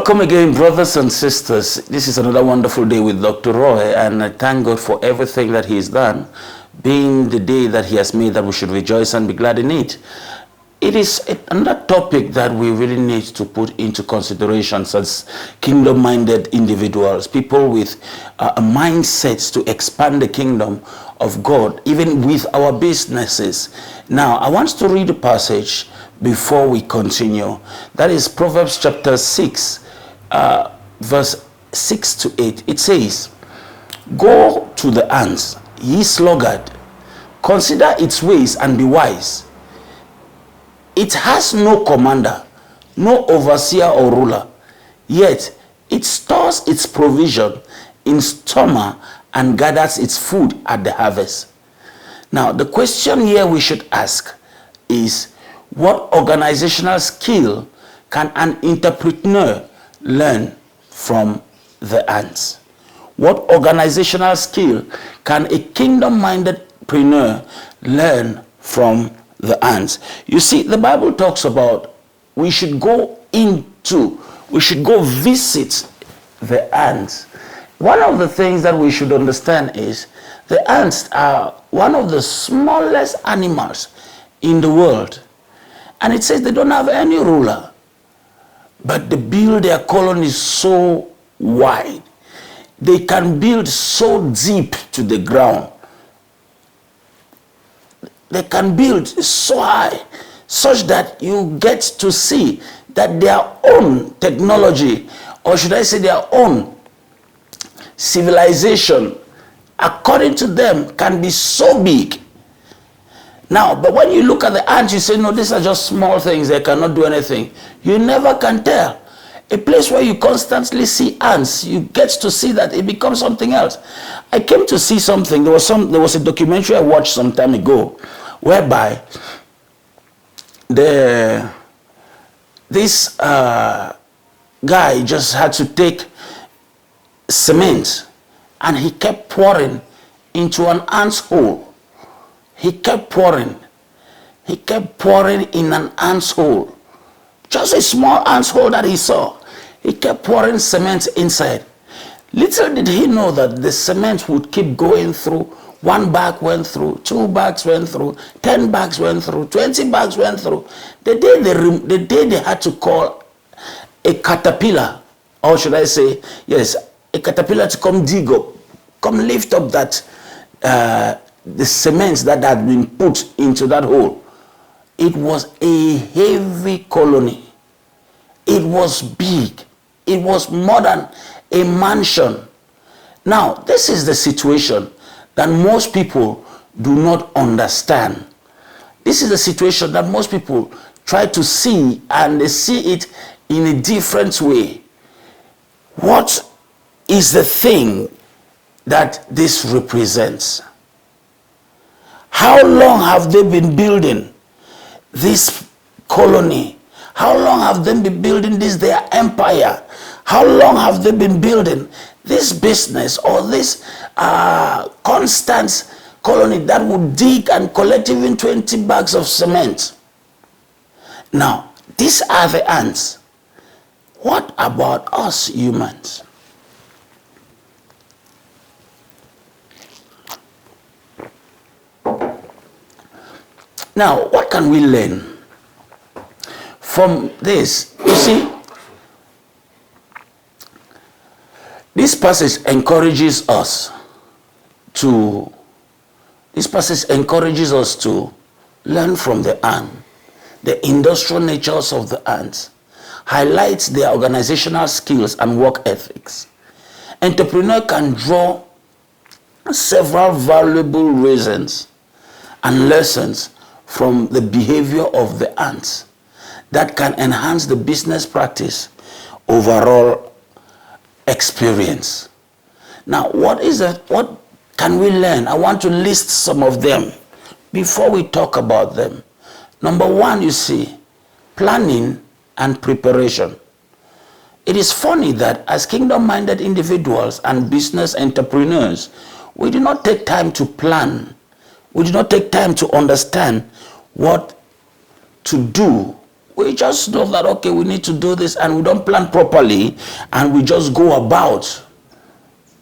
Welcome again, brothers and sisters. This is another wonderful day with Dr. Roy, and I thank God for everything that He's done, being the day that He has made that we should rejoice and be glad in it. It is another topic that we really need to put into consideration as kingdom-minded individuals, people with a mindset to expand the kingdom of God, even with our businesses. Now, I want to read a passage before we continue. That is Proverbs chapter 6, verse 6 to 8. It says, "Go to the ants, ye sluggard, consider its ways and be wise. It has no commander, no overseer or ruler, yet it stores its provision in summer and gathers its food at the harvest." Now, the question here we should ask is, what organizational skill can an entrepreneur learn from the ants? What organizational skill can a kingdom-minded entrepreneur learn from the ants? You see, the Bible talks about we should go visit the ants. One of the things that we should understand is the ants are one of the smallest animals in the world. And it says they don't have any ruler, but they build their colonies so wide. They can build so deep to the ground. They can build so high, such that you get to see that their own technology, or should I say their own civilization, according to them, can be so big. Now, but when you look at the ants, you say, no, these are just small things. They cannot do anything. You never can tell. A place where you constantly see ants, you get to see that it becomes something else. I came to see something. There was a documentary I watched some time ago, whereby this guy just had to take cement, and he kept pouring into an ant's hole. He kept pouring in an ant's hole. Just a small ant's hole that he saw. He kept pouring cement inside. Little did he know that the cement would keep going through. 1 bag went through, 2 bags went through, 10 bags went through, 20 bags went through. The day they had to call a caterpillar, or should I say, yes, a caterpillar to come dig up, come lift up that the cement that had been put into that hole. It was a heavy colony. It was big. It was more than a mansion. Now, this is the situation that most people do not understand. This is the situation that most people try to see, and they see it in a different way. What is the thing that this represents? How long have they been building this colony? How long have they been building this their empire? How long have they been building this business, or this constant colony that would dig and collect even 20 bags of cement? Now, these are the ants. What about us humans? Now, what can we learn from this? You see, this passage encourages us to learn from the ant. The industrial natures of the ants highlights their organizational skills and work ethics. Entrepreneur can draw several valuable reasons and lessons from the behavior of the ants that can enhance the business practice overall experience. Now, what can we learn? I want to list some of them before we talk about them. Number one, you see, planning and preparation. It is funny that as kingdom-minded individuals and business entrepreneurs, we do not take time to plan. We do not take time to understand what to do We just know that, okay, we need to do this, and we don't plan properly, and we just go about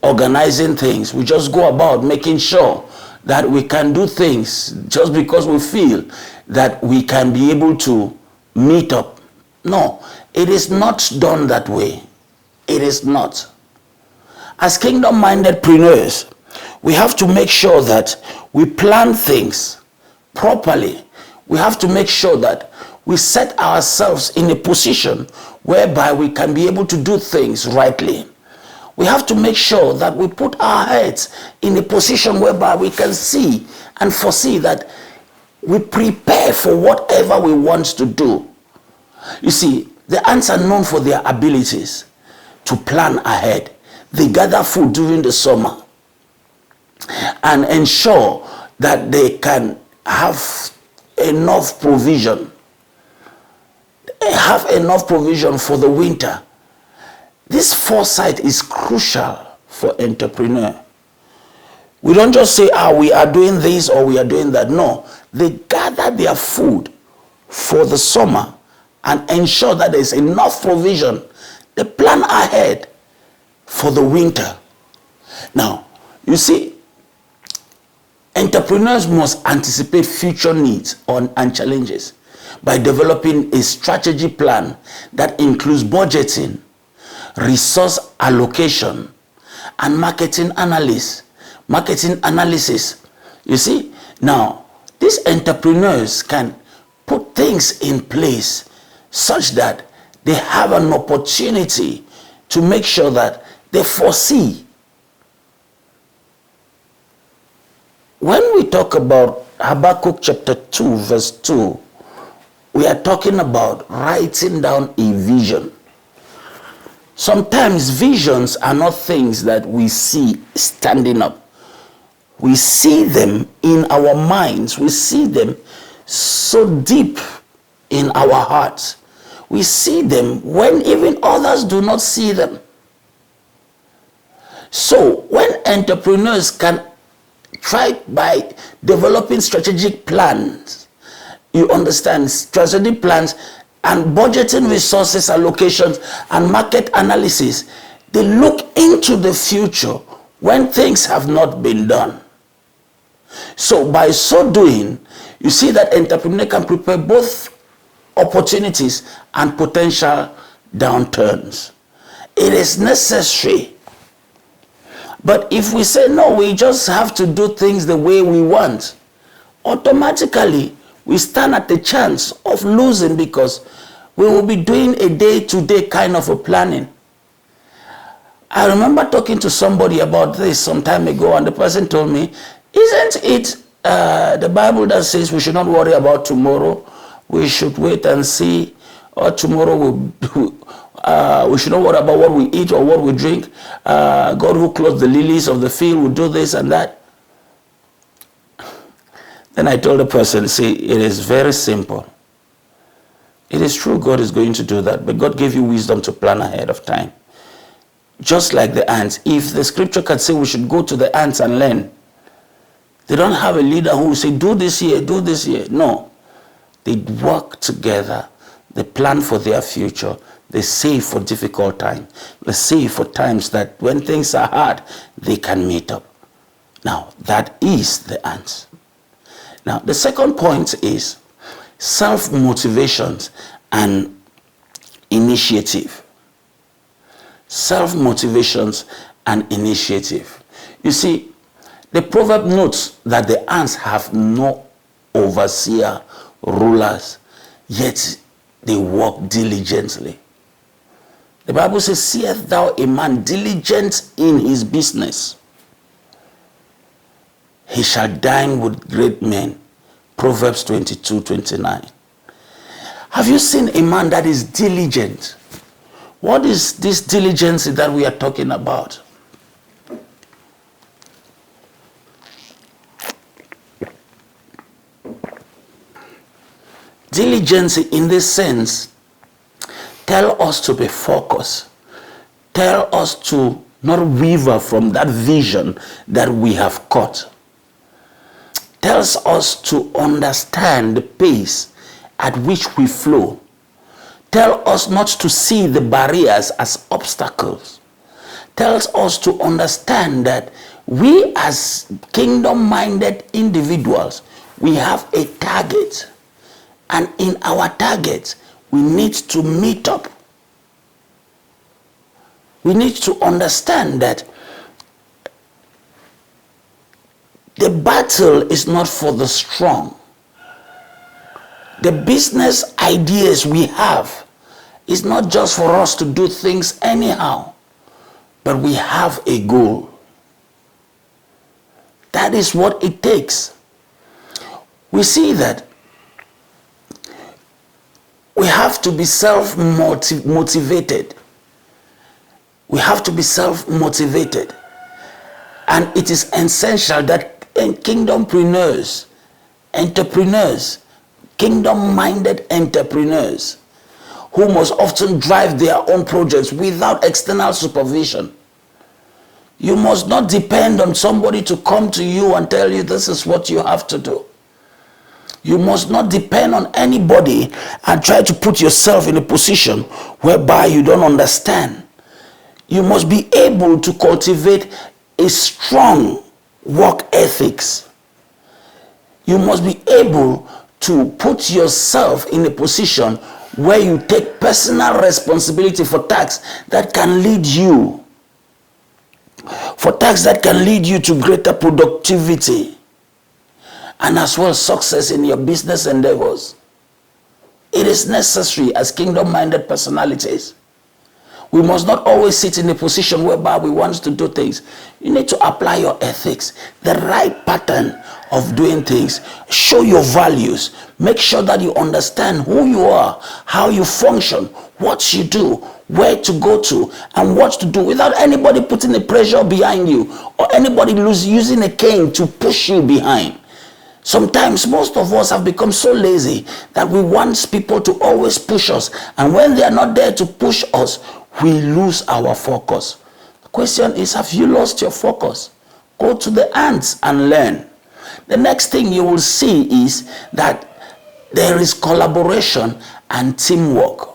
organizing things. We just go about making sure that we can do things just because we feel that we can be able to meet up. No, it is not done that way. It is not. As kingdom-minded preneurs, we have to make sure that we plan things properly. We have to make sure that we set ourselves in a position whereby we can be able to do things rightly. We have to make sure that we put our heads in a position whereby we can see and foresee that we prepare for whatever we want to do. You see, the ants are known for their abilities to plan ahead. They gather food during the summer and ensure that they can have enough provision. They have enough provision for the winter. This foresight is crucial for entrepreneur. We don't just say, we are doing this or we are doing that. No, they gather their food for the summer and ensure that there's enough provision. They plan ahead for the winter. Now, you see, entrepreneurs must anticipate future needs and challenges by developing a strategy plan that includes budgeting, resource allocation, and marketing analysis. You see, now these entrepreneurs can put things in place such that they have an opportunity to make sure that they foresee. When we talk about Habakkuk chapter 2 verse 2, we are talking about writing down a vision. Sometimes visions are not things that we see standing up. We see them in our minds. We see them so deep in our hearts. We see them when even others do not see them. So when entrepreneurs can try by developing strategic plans, you understand, strategic plans and budgeting resources allocations and market analysis, they look into the future when things have not been done. So by so doing, you see that entrepreneur can prepare both opportunities and potential downturns. It is necessary. But if we say, no, we just have to do things the way we want, automatically we stand at the chance of losing because we will be doing a day-to-day kind of a planning. I remember talking to somebody about this some time ago, and the person told me, isn't it the Bible that says we should not worry about tomorrow? We should wait and see, or tomorrow we should not worry about what we eat or what we drink. God who clothes the lilies of the field will do this and that. Then I told the person, see, it is very simple. It is true God is going to do that, but God gave you wisdom to plan ahead of time. Just like the ants. If the scripture can say we should go to the ants and learn, they don't have a leader who will say, do this here, do this here. No. They work together. They plan for their future. They save for difficult times. They save for times that when things are hard, they can meet up. Now, that is the ants. Now, the second point is self-motivations and initiative. Self-motivations and initiative. You see, the proverb notes that the ants have no overseer, rulers, yet they work diligently. The Bible says, seest thou a man diligent in his business, he shall dine with great men. Proverbs 22:29. Have you seen a man that is diligent? What is this diligence that we are talking about? Diligence in this sense tell us to be focused. Tell us to not waver from that vision that we have caught. Tells us to understand the pace at which we flow. Tell us not to see the barriers as obstacles. Tells us to understand that we as kingdom-minded individuals, we have a target. And in our target, we need to meet up. We need to understand that the battle is not for the strong. The business ideas we have is not just for us to do things anyhow, but we have a goal. That is what it takes. We see that we have to be self-motivated. We have to be self-motivated. And it is essential that kingdompreneurs, entrepreneurs, kingdom-minded entrepreneurs who must often drive their own projects without external supervision. You must not depend on somebody to come to you and tell you this is what you have to do. You must not depend on anybody and try to put yourself in a position whereby you don't understand. You must be able to cultivate a strong work ethics. You must be able to put yourself in a position where you take personal responsibility for tasks that can lead you, to greater productivity and as well success in your business endeavors. It is necessary as kingdom-minded personalities. We must not always sit in a position whereby we want to do things. You need to apply your ethics, the right pattern of doing things. Show your values. Make sure that you understand who you are, how you function, what you do, where to go to, and what to do without anybody putting a pressure behind you or anybody using a cane to push you behind. Sometimes most of us have become so lazy that we want people to always push us, and when they are not there to push us, we lose our focus. The question is, have you lost your focus? Go to the ants and learn. The next thing you will see is that there is collaboration and teamwork.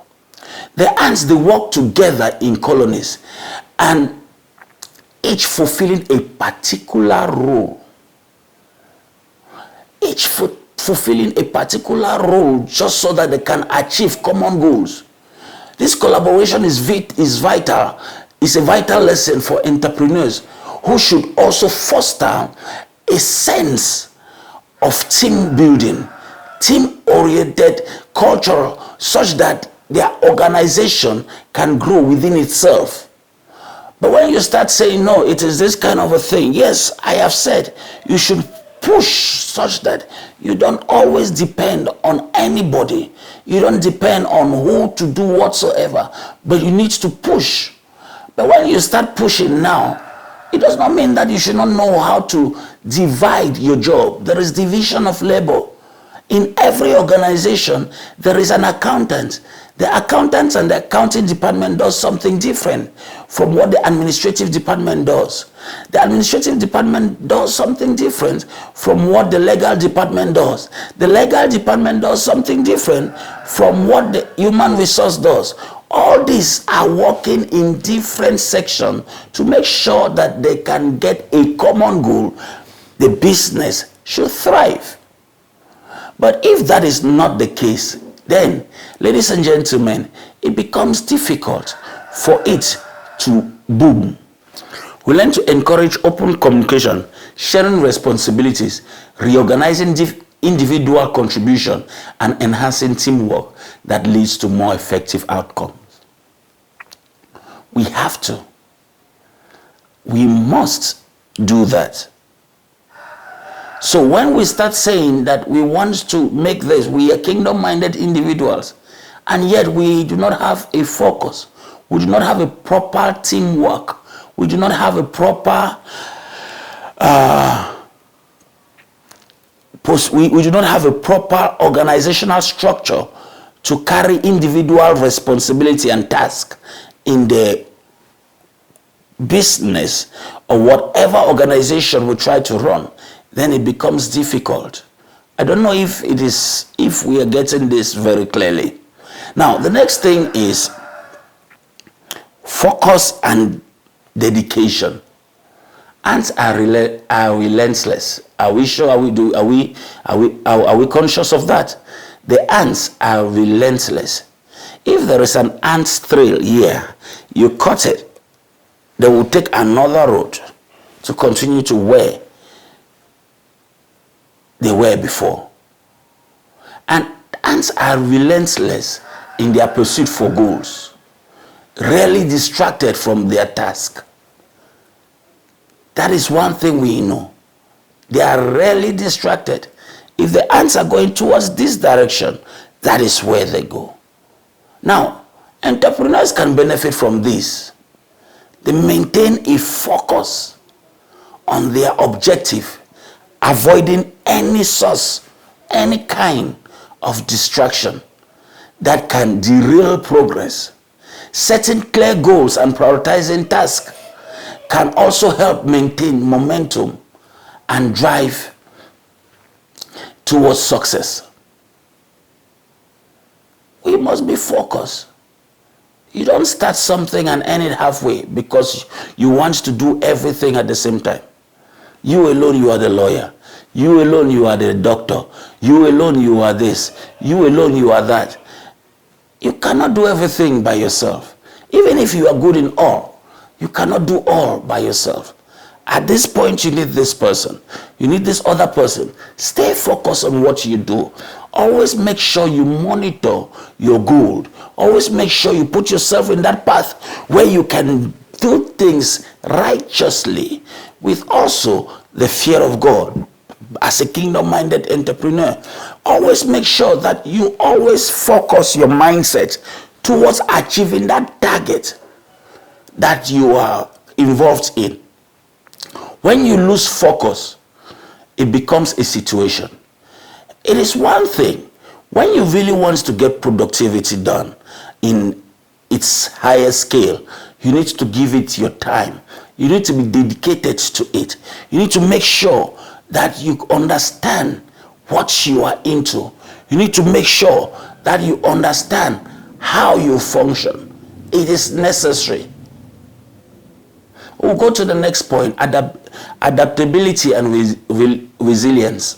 The ants, they work together in colonies and each fulfilling a particular role. Each fulfilling a particular role just so that they can achieve common goals. This collaboration is vital. It's a vital lesson for entrepreneurs who should also foster a sense of team building, team-oriented culture, such that their organization can grow within itself. But when you start saying, no, it is this kind of a thing, yes, I have said you should push such that you don't always depend on anybody. You don't depend on who to do whatsoever, but you need to push. But when you start pushing now, it does not mean that you should not know how to divide your job. There is division of labor. In every organization, there is an accountant. The accountant and the accounting department does something different from what the administrative department does. The administrative department does something different from what the legal department does. The legal department does something different from what the human resource does. All these are working in different sections to make sure that they can get a common goal. The business should thrive. But if that is not the case, then, ladies and gentlemen, it becomes difficult for it to boom. We learn to encourage open communication, sharing responsibilities, reorganizing individual contribution, and enhancing teamwork that leads to more effective outcomes. We have to. We must do that. So when we start saying that we want to make this, we are kingdom-minded individuals, and yet we do not have a focus, we do not have a proper teamwork, we do not have a proper we do not have a proper organizational structure to carry individual responsibility and task in the business or whatever organization we try to run, then it becomes difficult. I don't know if we are getting this very clearly. Now, the next thing is focus and dedication. Ants are relentless. Are we sure? Are we conscious of that? The ants are relentless. If there is an ant trail here, you cut it, they will take another road to continue to where they were before. And ants are relentless in their pursuit for goals, rarely distracted from their task. That is one thing we know. They are rarely distracted. If the ants are going towards this direction, that is where they go. Now, entrepreneurs can benefit from this. They maintain a focus on their objective, avoiding any source, any kind of distraction that can derail progress. Setting clear goals and prioritizing tasks can also help maintain momentum and drive towards success. We must be focused. You don't start something and end it halfway because you want to do everything at the same time. You alone, you are the lawyer. You alone, you are the doctor. You alone, you are this. You alone, you are that. You cannot do everything by yourself. Even if you are good in all, you cannot do all by yourself. At this point, you need this person. You need this other person. Stay focused on what you do. Always make sure you monitor your goal. Always make sure you put yourself in that path where you can do things righteously with also the fear of God. As a kingdom-minded entrepreneur, always make sure that you always focus your mindset towards achieving that target that you are involved in. When you lose focus, it becomes a situation. It is one thing when you really want to get productivity done in its higher scale. You need to give it your time. You need to be dedicated to it. You need to make sure that you understand what you are into. You need to make sure that you understand how you function. It is necessary. We'll go to the next point, adaptability and resilience.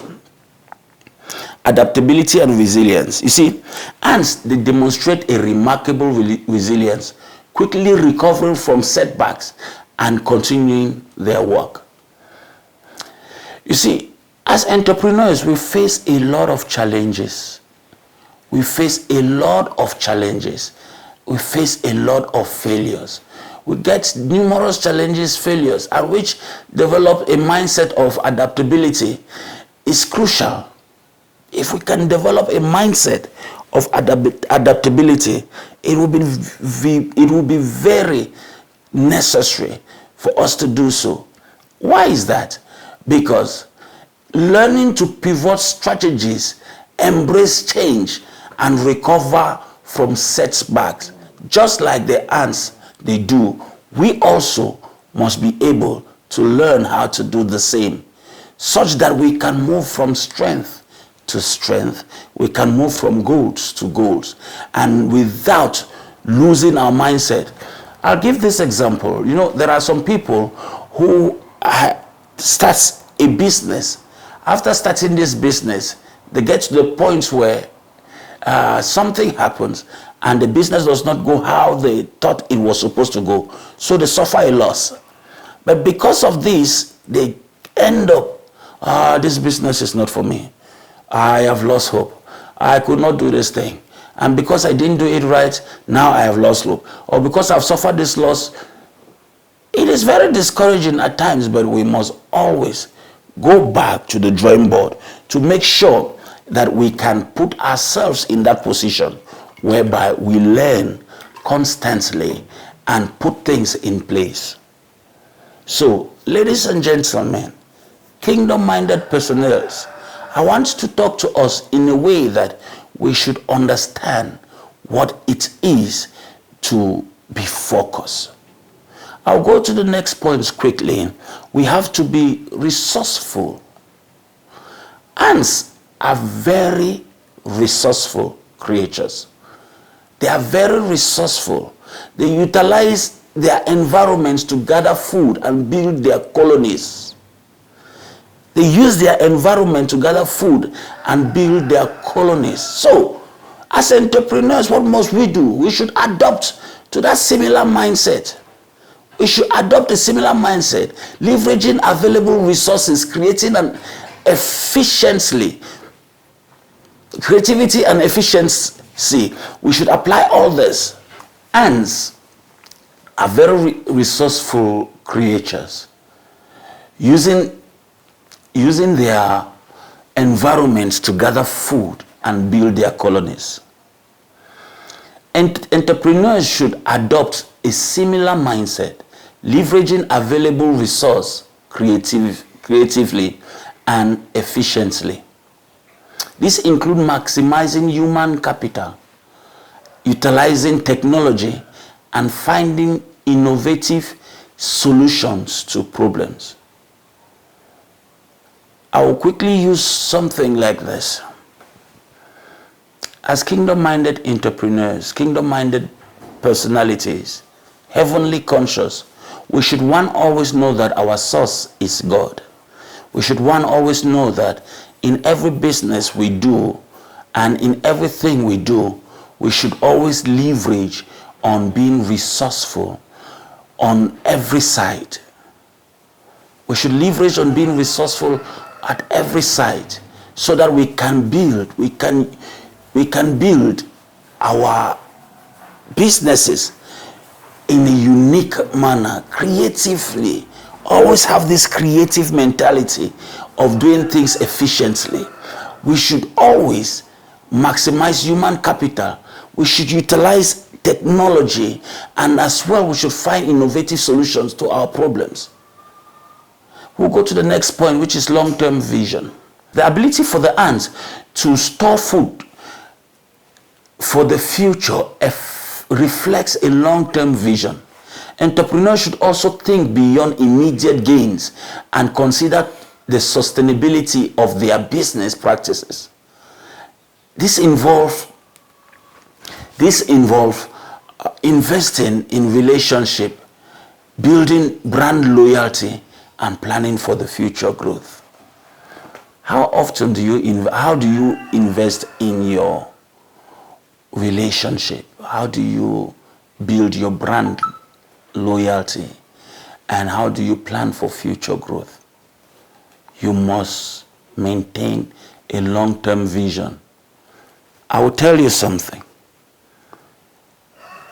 Adaptability and resilience. You see, ants, they demonstrate a remarkable resilience, quickly recovering from setbacks and continuing their work. You see, as entrepreneurs, we face a lot of challenges. We face a lot of challenges. We face a lot of failures. We get numerous challenges, failures, and which develop a mindset of adaptability is crucial. If we can develop a mindset of adaptability, it will be very necessary for us to do so. Why is that? Because learning to pivot strategies, embrace change, and recover from setbacks, just like the ants they do, we also must be able to learn how to do the same, such that we can move from strength to strength. We can move from goals to goals, and without losing our mindset. I'll give this example. You know, there are some people who starts a business. After starting this business, they get to the point where something happens and the business does not go how they thought it was supposed to go. So they suffer a loss. But because of this, they end up, this business is not for me. I have lost hope. I could not do this thing. And because I didn't do it right, now I have lost hope. Or because I've suffered this loss. It is very discouraging at times, but we must always go back to the drawing board to make sure that we can put ourselves in that position whereby we learn constantly and put things in place. So, ladies and gentlemen, kingdom-minded personnel, I want to talk to us in a way that we should understand what it is to be focused. I'll go to the next points quickly. We have to be resourceful. Ants are very resourceful creatures. They are very resourceful. They utilize their environments to gather food and build their colonies. They use their environment to gather food and build their colonies. So, as entrepreneurs, what must we do? We should adopt to that similar mindset. We should adopt a similar mindset, leveraging available resources, creating an efficiently, creativity and efficiency. We should apply all this. Ants are very resourceful creatures, using their environments to gather food and build their colonies. Entrepreneurs should adopt a similar mindset, leveraging available resource creatively and efficiently. This includes maximizing human capital, utilizing technology, and finding innovative solutions to problems. I will quickly use something like this. As kingdom-minded entrepreneurs, kingdom-minded personalities, heavenly conscious, we should always know that our source is God. We should always know that in every business we do and in everything we do, we should always leverage on being resourceful on every side. We should leverage on being resourceful at every side so that we can build our businesses in a unique manner, creatively. Always have this creative mentality of doing things efficiently. We should always maximize human capital. We should utilize technology, and as well we should find innovative solutions to our problems. We'll go to the next point, which is long-term vision. The ability for the ants to store food for the future reflects a long-term vision. Entrepreneurs should also think beyond immediate gains and consider the sustainability of their business practices. This involves investing in relationship, building brand loyalty, and planning for the future growth. How do you invest in your relationship? How do you build your brand loyalty? And how do you plan for future growth? You must maintain a long-term vision. I will tell you something.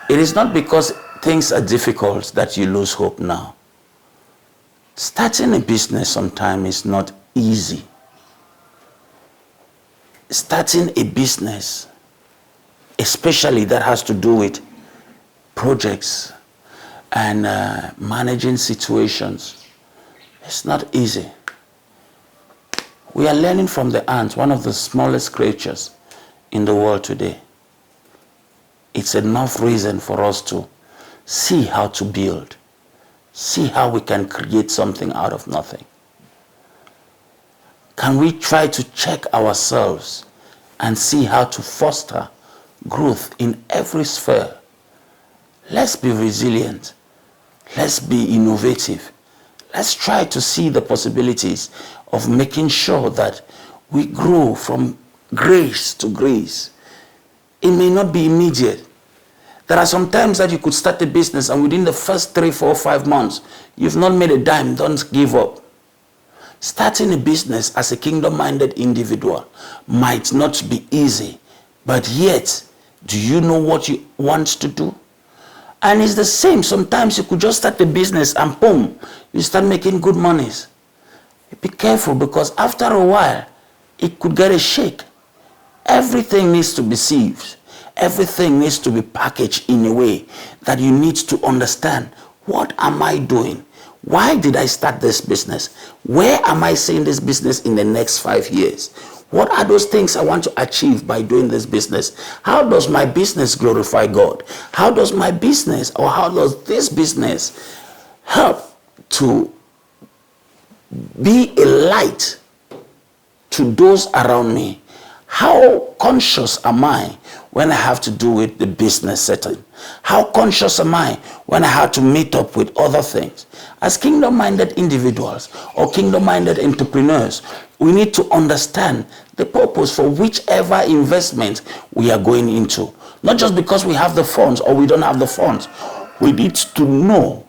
It is not because things are difficult that you lose hope now. Starting a business sometimes is not easy. Starting a business, especially that has to do with projects and managing situations, it's not easy. We are learning from the ant, one of the smallest creatures in the world today. It's enough reason for us to see how to build, see how we can create something out of nothing. Can we try to check ourselves and see how to foster growth in every sphere? Let's be resilient. Let's be innovative. Let's try to see the possibilities of making sure that we grow from grace to grace. It may not be immediate. There are some times that you could start a business and within the first 3, 4, 5 months, you've not made a dime. Don't give up. Starting a business as a kingdom-minded individual might not be easy, but yet, do you know what you want to do? And it's the same. Sometimes you could just start a business and boom, you start making good monies. Be careful, because after a while, it could get a shake. Everything needs to be sieved. Everything needs to be packaged in a way that you need to understand, what am I doing? Why did I start this business? Where am I seeing this business in the next 5 years? What are those things I want to achieve by doing this business? How does my business glorify God? How does my business, or how does this business help to be a light to those around me? How conscious am I when I have to do with the business setting? How conscious am I when I have to meet up with other things? As kingdom-minded individuals or kingdom-minded entrepreneurs, we need to understand the purpose for whichever investment we are going into. Not just because we have the funds or we don't have the funds. We need to know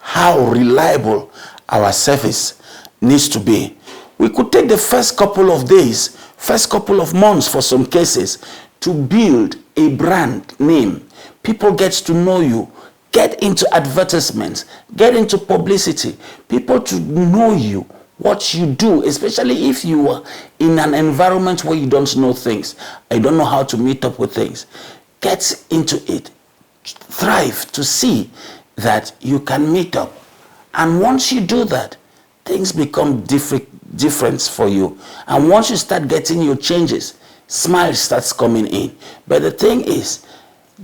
how reliable our service needs to be. We could take the first couple of days, first couple of months for some cases to build a brand name. People get to know you, get into advertisements, get into publicity, people to know you, what you do, especially if you are in an environment where you don't know things, I don't know how to meet up with things. Get into it, thrive to see that you can meet up. And once you do that, things become different for you. And once you start getting your changes, smile starts coming in. But the thing is,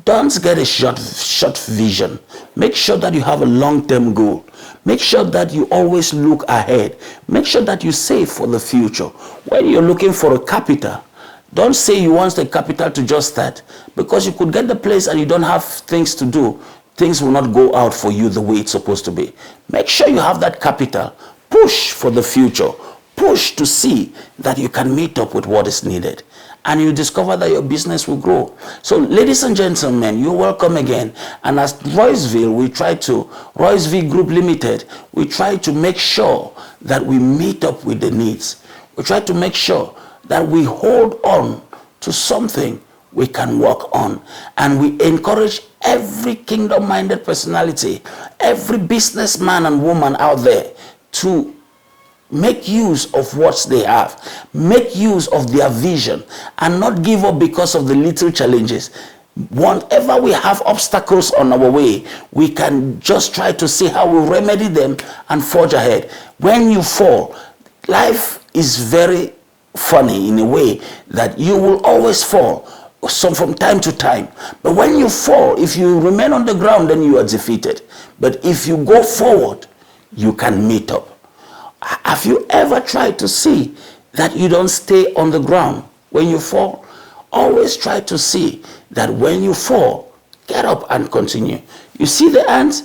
don't get a short vision. Make sure that you have a long-term goal. Make sure that you always look ahead. Make sure that you save for the future. When you're looking for a capital, don't say you want the capital to just start, because you could get the place and you don't have things to do. Things will not go out for you the way it's supposed to be. Make sure you have that capital. Push for the future. Push to see that you can meet up with what is needed. And you discover that your business will grow. So, ladies and gentlemen, you're welcome again. And as Royceville Group Limited, we try to make sure that we meet up with the needs. We try to make sure that we hold on to something we can work on. And we encourage every kingdom-minded personality, every businessman and woman out there to make use of what they have, make use of their vision, and not give up because of the little challenges. Whenever we have obstacles on our way, we can just try to see how we remedy them and forge ahead. When you fall, life is very funny in a way that you will always fall, some from time to time. But when you fall, if you remain on the ground, then you are defeated. But if you go forward, you can meet up. Have you ever tried to see that you don't stay on the ground when you fall? Always try to see that when you fall, get up and continue. You see the ants,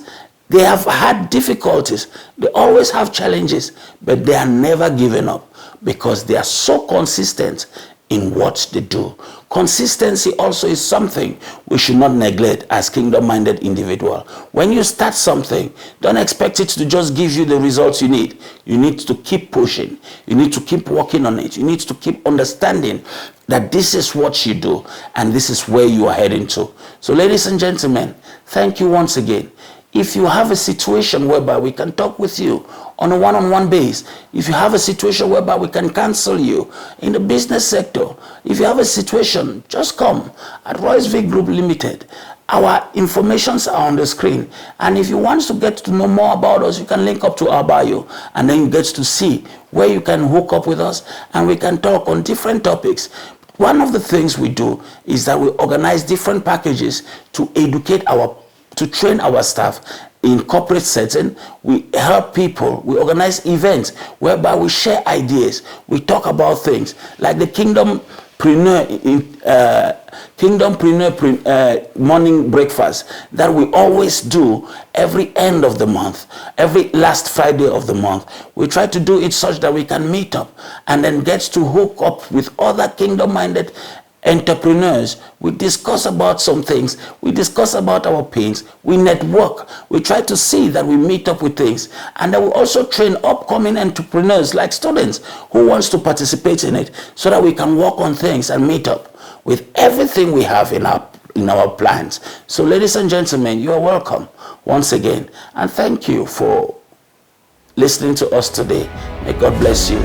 they have had difficulties. They always have challenges, but they are never giving up because they are so consistent in what they do. Consistency also is something we should not neglect as kingdom-minded individual. When you start something, don't expect it to just give you the results you need. You need to keep pushing. You need to keep working on it. You need to keep understanding that this is what you do and this is where you are heading to. So, ladies and gentlemen, thank you once again. If you have a situation whereby we can talk with you on a one-on-one base, if you have a situation whereby we can counsel you in the business sector, if you have a situation, just come at Royceville Group Limited. Our informations are on the screen. And if you want to get to know more about us, you can link up to our bio, and then you get to see where you can hook up with us and we can talk on different topics. One of the things we do is that we organize different packages to to train our staff in corporate setting. We help people. We organize events whereby we share ideas. We talk about things like the Kingdompreneur morning breakfast that we always do every end of the month, every last Friday of the month. We try to do it such that we can meet up and then get to hook up with other kingdom-minded entrepreneurs. We discuss about some things. We discuss about our pains. We network. We try to see that we meet up with things. And then we also train upcoming entrepreneurs like students who wants to participate in it so that we can work on things and meet up with everything we have in our plans. So, ladies and gentlemen, you are welcome once again. And thank you for listening to us today. May God bless you.